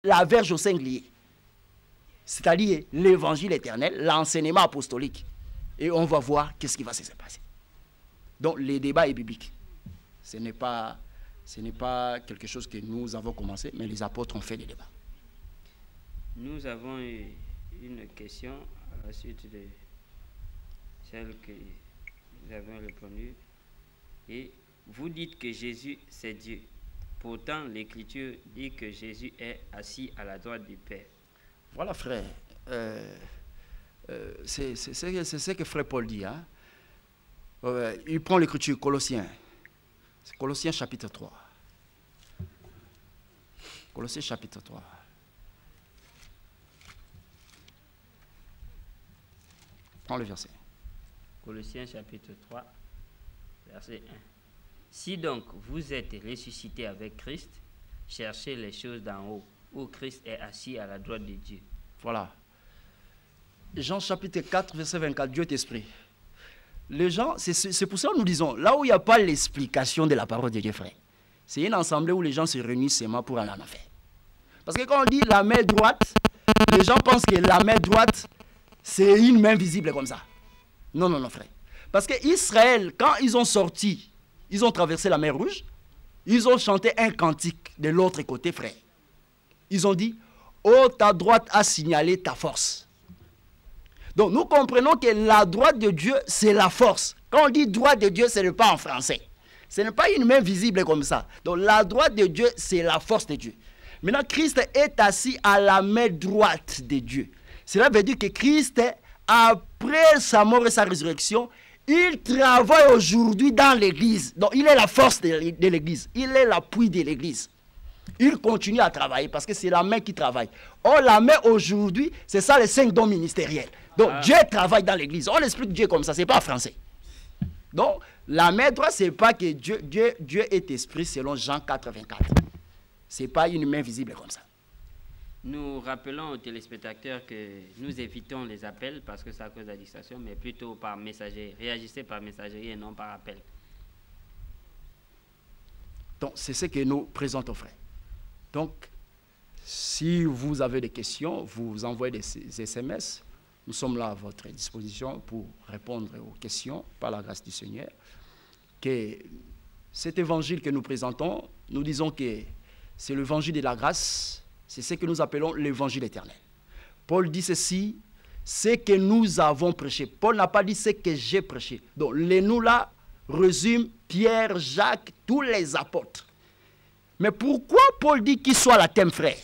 la verge au singulier. C'est-à-dire l'évangile éternel, l'enseignement apostolique. Et on va voir qu'est-ce qui va se passer. Donc, le débat est biblique. Ce n'est pas quelque chose que nous avons commencé, mais les apôtres ont fait des débats. Nous avons eu une question à la suite de celle que nous avons répondu. Et vous dites que Jésus, c'est Dieu. Pourtant, l'Écriture dit que Jésus est assis à la droite du Père. Voilà, frère. C'est ce que frère Paul dit. Hein? Il prend l'Écriture, Colossiens. Colossiens chapitre 3. Colossiens chapitre 3. Prends le verset. Colossiens chapitre 3, verset 1. Si donc vous êtes ressuscité avec Christ, cherchez les choses d'en haut, où Christ est assis à la droite de Dieu. Voilà. Jean chapitre 4, verset 24, Dieu est esprit. Les gens, c'est pour ça que nous disons, là où il n'y a pas l'explication de la parole de Dieu, frère, c'est une assemblée où les gens se réunissent seulement pour aller en enfer. Parce que quand on dit la main droite, les gens pensent que la main droite, c'est une main visible comme ça. Non, non, non, frère. Parce que Israël, quand ils ont sorti, ils ont traversé la mer Rouge, ils ont chanté un cantique de l'autre côté, frère. Ils ont dit, oh, ta droite a signalé ta force. Donc, nous comprenons que la droite de Dieu, c'est la force. Quand on dit droite de Dieu, ce n'est pas en français. Ce n'est pas une main visible comme ça. Donc, la droite de Dieu, c'est la force de Dieu. Maintenant, Christ est assis à la main droite de Dieu. Cela veut dire que Christ, après sa mort et sa résurrection, il travaille aujourd'hui dans l'église. Donc, il est la force de l'église. Il est l'appui de l'église. Il continue à travailler parce que c'est la main qui travaille. Or, la main aujourd'hui, c'est ça les 5 dons ministériels. Donc, Dieu travaille dans l'église. On explique Dieu comme ça, ce n'est pas en français. Donc, la main droite, ce n'est pas que Dieu est esprit selon Jean 4, 24. Ce n'est pas une main visible comme ça. Nous rappelons aux téléspectateurs que nous évitons les appels parce que ça cause la distraction, mais plutôt par messagerie. Réagissez par messagerie et non par appel. Donc, c'est ce que nous présentons, frère. Donc, si vous avez des questions, vous envoyez des SMS. Nous sommes là à votre disposition pour répondre aux questions par la grâce du Seigneur. Que cet évangile que nous présentons, nous disons que c'est l'évangile de la grâce. C'est ce que nous appelons l'évangile éternel. Paul dit ceci, c'est que nous avons prêché. Paul n'a pas dit ce que j'ai prêché. Donc, les nous là résument Pierre, Jacques, tous les apôtres. Mais pourquoi Paul dit qu'il soit la thème, frère?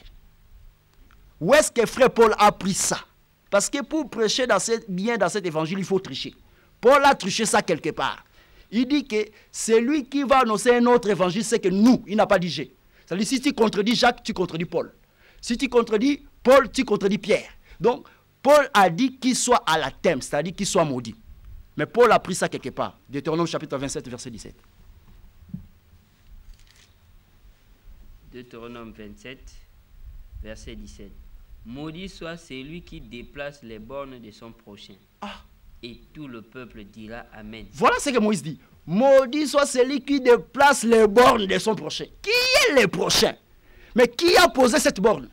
Où est-ce que frère Paul a pris ça? Parce que pour prêcher bien dans cet évangile, il faut tricher. Paul a triché ça quelque part. Il dit que c'est lui qui va annoncer un autre évangile, c'est que nous, il n'a pas dit j'ai. C'est-à-dire si tu contredis Jacques, tu contredis Paul. Si tu contredis Paul, tu contredis Pierre. Donc, Paul a dit qu'il soit à la thème, c'est-à-dire qu'il soit maudit. Mais Paul a pris ça quelque part. Deutéronome chapitre 27, verset 17. Deutéronome 27, verset 17. Maudit soit celui qui déplace les bornes de son prochain. Et tout le peuple dira Amen. Voilà ce que Moïse dit. Maudit soit celui qui déplace les bornes de son prochain. Qui est le prochain? Mais qui a posé cette borne?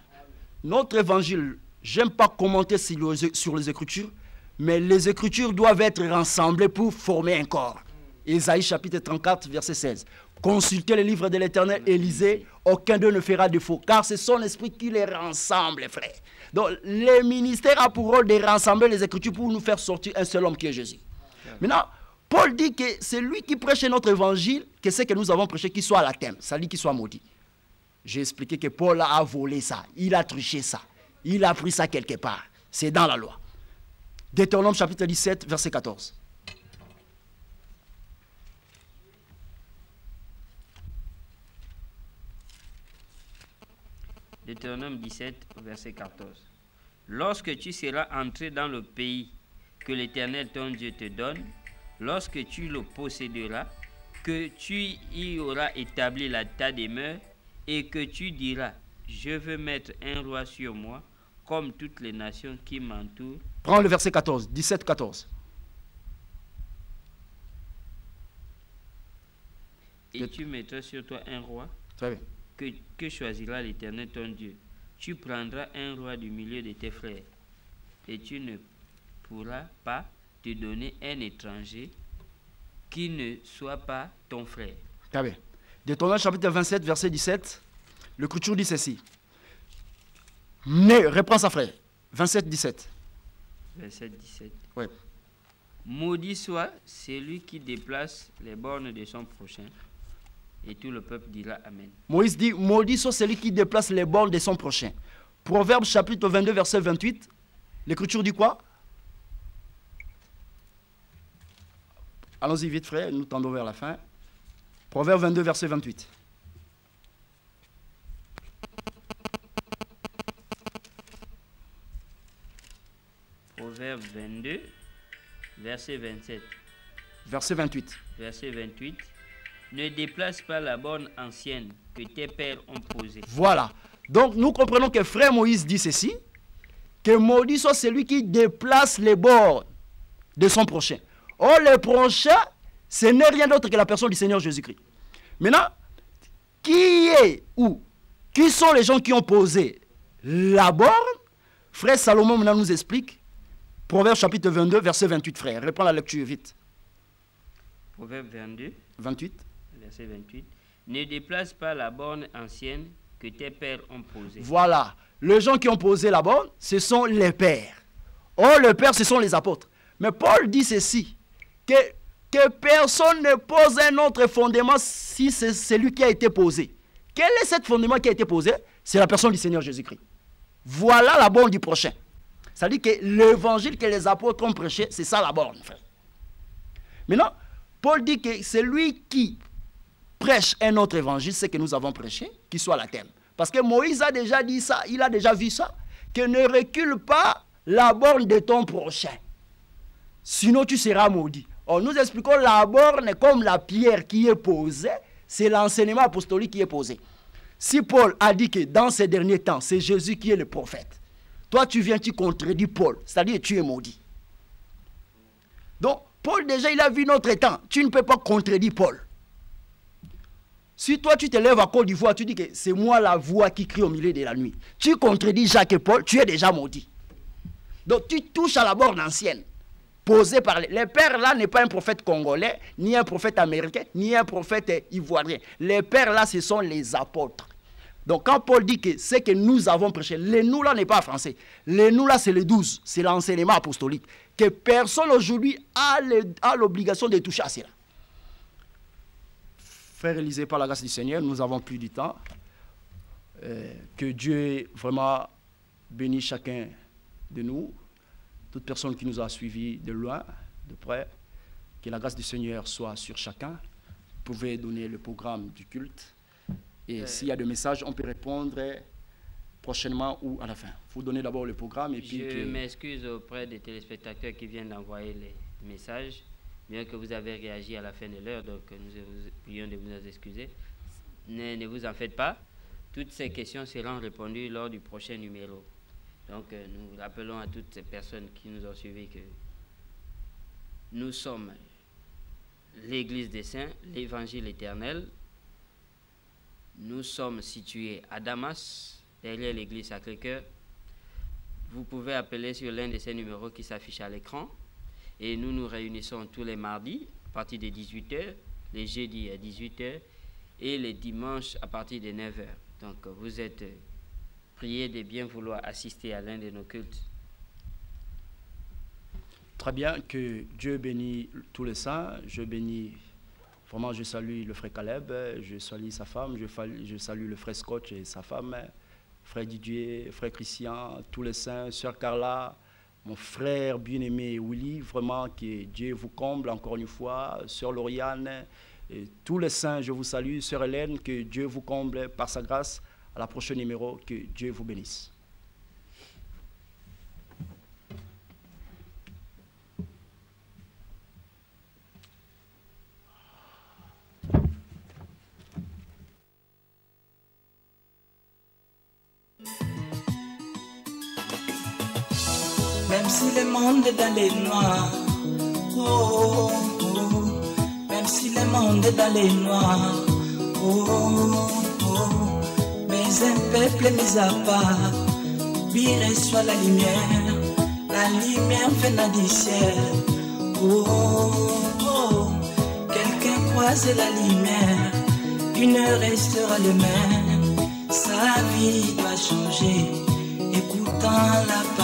Notre évangile, j'aime pas commenter sur les Écritures, mais les Écritures doivent être rassemblées pour former un corps. Ésaïe chapitre 34, verset 16. Consultez les livres de l'Éternel et lisez, aucun d'eux ne fera défaut, car c'est son esprit qui les rassemble, frère. Donc, le ministère a pour rôle de rassembler les Écritures pour nous faire sortir un seul homme qui est Jésus. Maintenant, Paul dit que c'est lui qui prêche notre évangile, que c'est que nous avons prêché, qu'il soit à la thème, ça dit qu'il soit maudit. J'ai expliqué que Paul a volé ça, il a triché ça, il a pris ça quelque part. C'est dans la loi. Deutéronome chapitre 17, verset 14. Deutéronome 17, verset 14. Lorsque tu seras entré dans le pays que l'Éternel ton Dieu te donne, lorsque tu le posséderas, que tu y auras établi ta demeure, et que tu diras, je veux mettre un roi sur moi, comme toutes les nations qui m'entourent. Prends le verset 14, 17, 14. Et tu mettras sur toi un roi. Très bien. Que choisira l'Éternel ton Dieu. tu prendras un roi du milieu de tes frères, et tu ne pourras pas te donner un étranger qui ne soit pas ton frère. Très bien. Deutéronome chapitre 27, verset 17, l'Écriture dit ceci. Reprends ça, frère. 27, 17. Verset 17. Oui. Maudit soit celui qui déplace les bornes de son prochain. Et tout le peuple dira Amen. Moïse dit, maudit soit celui qui déplace les bornes de son prochain. Proverbe chapitre 22, verset 28. L'Écriture dit quoi? Allons-y vite, frère, nous tendons vers la fin. Proverbe 22, verset 28. Proverbe 22, verset 27. Verset 28. Verset 28. Ne déplace pas la borne ancienne que tes pères ont posée. Voilà. Donc nous comprenons que frère Moïse dit ceci, que maudit soit celui qui déplace les bords de son prochain. Or, le prochain, ce n'est rien d'autre que la personne du Seigneur Jésus-Christ. Maintenant, qui est ou qui sont les gens qui ont posé la borne? Frère Salomon maintenant nous explique. Proverbe chapitre 22, verset 28, frère. Reprends la lecture vite. Proverbe 22, 28. verset 28. Ne déplace pas la borne ancienne que tes pères ont posée. Voilà. Les gens qui ont posé la borne, ce sont les pères. Or, les pères, ce sont les apôtres. Mais Paul dit ceci, que personne ne pose un autre fondement si c'est celui qui a été posé. Quel est ce fondement qui a été posé? C'est la personne du Seigneur Jésus-Christ. Voilà la borne du prochain. Ça dit que l'évangile que les apôtres ont prêché, c'est ça la borne, frère. Maintenant, Paul dit que celui qui prêche un autre évangile, c'est que nous avons prêché, qui soit la thème. Parce que Moïse a déjà dit ça, il a déjà vu ça, que ne recule pas la borne de ton prochain. Sinon tu seras maudit. Or, nous expliquons la borne comme la pierre qui est posée, c'est l'enseignement apostolique qui est posé. Si Paul a dit que dans ces derniers temps, c'est Jésus qui est le prophète, toi tu viens, tu contredis Paul, c'est-à-dire que tu es maudit. Donc, Paul déjà, il a vu notre temps. Tu ne peux pas contredire Paul. Si toi, tu te lèves à Côte d'Ivoire, tu dis que c'est moi la voix qui crie au milieu de la nuit. Tu contredis Jacques et Paul, tu es déjà maudit. Donc, tu touches à la borne ancienne, posée par les pères. Là, n'est pas un prophète congolais, ni un prophète américain, ni un prophète ivoirien. Les pères, là, ce sont les apôtres. Donc, quand Paul dit que c'est que nous avons prêché, les nous, là, n'est pas français. Les nous, là, c'est les 12. C'est l'enseignement apostolique. Que personne aujourd'hui a l'obligation de toucher à cela. Frère Élisée, par la grâce du Seigneur, nous avons plus du temps. Que Dieu vraiment bénisse chacun de nous, toute personne qui nous a suivis de loin, de près. Que la grâce du Seigneur soit sur chacun. Vous pouvez donner le programme du culte. Et s'il y a des messages, on peut répondre prochainement ou à la fin. Il faut donner d'abord le programme. Et puis je m'excuse auprès des téléspectateurs qui viennent d'envoyer les messages. Bien que vous avez réagi à la fin de l'heure, donc nous vous prions de vous excuser. Ne vous en faites pas. Toutes ces questions seront répondues lors du prochain numéro. Donc nous rappelons à toutes ces personnes qui nous ont suivis que nous sommes l'Église des Saints, l'Évangile éternel. Nous sommes situés à Damas, derrière l'église Sacré-Cœur. Vous pouvez appeler sur l'un de ces numéros qui s'affiche à l'écran. Et nous nous réunissons tous les mardis à partir de 18h, les jeudis à 18h et les dimanches à partir de 9h. Donc vous êtes priés de bien vouloir assister à l'un de nos cultes. Très bien, que Dieu bénisse tous les saints. Je bénis, vraiment je salue le frère Caleb, je salue sa femme, je salue le frère Scott et sa femme, frère Didier, frère Christian, tous les saints, sœur Carla, mon frère bien-aimé Willy, vraiment que Dieu vous comble encore une fois, sœur Lauriane, et tous les saints, je vous salue, sœur Hélène, que Dieu vous comble par sa grâce. À la prochaine numéro, que Dieu vous bénisse. Même si le monde est dans les noirs, oh, oh, même si le monde est dans les noirs, oh, oh, mais C'est un peuple mis à part. Lui reçoit la lumière venant du ciel. Oh, oh, quelqu'un croise la lumière, il ne restera le même. Sa vie doit changer, écoutant la parole.